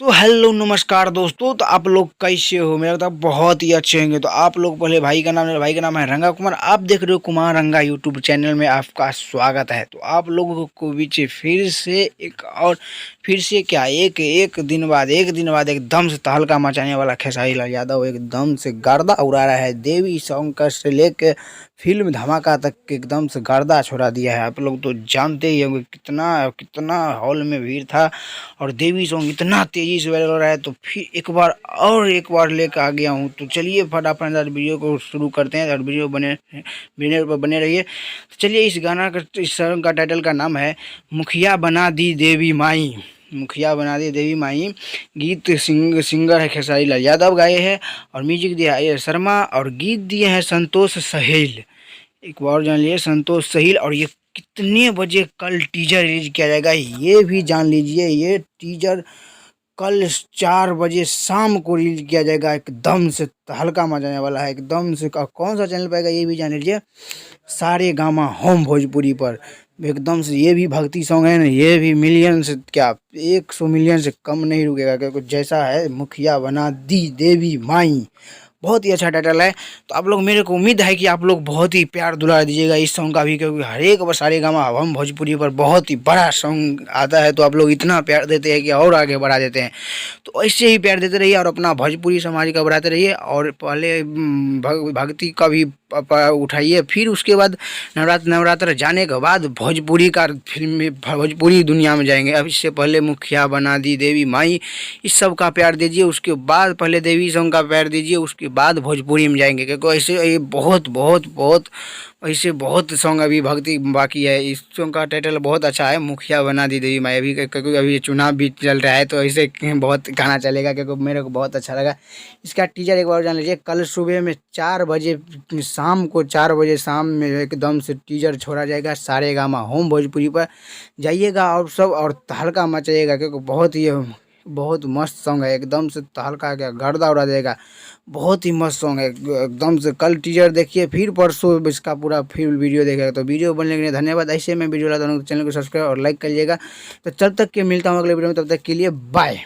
तो हेलो नमस्कार दोस्तों। तो आप लोग कैसे हो? मेरा तो बहुत ही अच्छे होंगे। तो आप लोग पहले भाई का नाम, मेरे भाई का नाम है रंगा कुमार। आप देख रहे हो कुमार रंगा यूट्यूब चैनल में, आपका स्वागत है। तो आप लोगों को बीच फिर से एक और फिर से क्या एक दिन बाद एकदम से तहलका मचाने वाला खेसारी लाल यादव एकदम से गर्दा उड़ा रहा है। देवी शंकर से लेके फिल्म धमाका तक एकदम से गर्दा छोड़ा दिया है। आप लोग तो जानते ही होंगे कितना कितना हॉल में भीड़ था और देवी सॉन्ग इतना तेजी से वायरल हो रहा है। तो फिर एक बार लेकर आ गया हूँ। तो चलिए फटाफट वीडियो को शुरू करते हैं और वीडियो बने पर बने रहिए। तो चलिए इस सॉन्ग का टाइटल का नाम है मुखिया बना दी देवी माई। मुखिया बना दी देवी माई। गीत सिंगर है खेसारी लाल यादव गाए हैं और म्यूजिक दिया है शर्मा और गीत दिए हैं संतोष सहेल। एक बार जान लिए संतोष सहील। और ये कितने बजे कल टीजर रिलीज किया जाएगा ये भी जान लीजिए। ये टीजर कल 4 बजे शाम को रिलीज किया जाएगा। एकदम से हल्का मचाने वाला है। एकदम से कौन सा चैनल पाएगा ये भी जान लीजिए, सारे गामा होम भोजपुरी पर। एकदम से ये भी भक्ति सॉन्ग है ना, ये भी मिलियन से क्या 100 मिलियन से कम नहीं रुकेगा, क्योंकि जैसा है मुखिया बना दी देवी माई, बहुत ही अच्छा टाइटल है। तो आप लोग, मेरे को उम्मीद है कि आप लोग बहुत ही प्यार दुलार दीजिएगा इस सॉन्ग का भी, क्योंकि हर एक बार सारे गामा हम भोजपुरी पर बहुत ही बड़ा सॉन्ग आता है। तो आप लोग इतना प्यार देते हैं कि और आगे बढ़ा देते हैं। तो ऐसे ही प्यार देते रहिए और अपना भोजपुरी समाज का बढ़ाते रहिए। और पहले भक्ति का भी उठाइए, फिर उसके बाद नवरात्र जाने के बाद भोजपुरी का फिल्म में भोजपुरी दुनिया में जाएंगे। अब इससे पहले मुखिया बना दी देवी माई, इस सब का प्यार दीजिए। उसके बाद पहले देवी सॉन्ग का प्यार दीजिए, उसके बाद भोजपुरी में जाएंगे, क्योंकि ऐसे ये बहुत बहुत बहुत ऐसे बहुत सॉन्ग अभी भक्ति बाकी है। इस सॉन्ग का टाइटल बहुत अच्छा है, मुखिया बना दी देवी माई। अभी क्योंकि अभी चुनाव भी चल रहा है तो ऐसे बहुत गाना चलेगा, क्योंकि मेरे को बहुत अच्छा लगा। इसका टीजर एक बार जान लीजिए, कल सुबह में 4 बजे, शाम को 4 बजे शाम में एकदम से टीजर छोड़ा जाएगा। सारे गामा होम भोजपुरी पर जाइएगा और सब और तहलका मचाइएगा, क्योंकि बहुत मस्त सॉन्ग है। एकदम से तहलका क्या गर्दा उड़ा देगा। बहुत ही मस्त सॉन्ग है एकदम से। कल टीजर देखिए, फिर परसों इसका पूरा फिर वीडियो देखेगा। तो वीडियो बनने के लिए धन्यवाद। ऐसे मैं वीडियो लाता हूँ, चैनल को सब्सक्राइब और लाइक करिएगा। तो तब तक के मिलता हूँ अगले वीडियो में, तब तक के लिए बाय।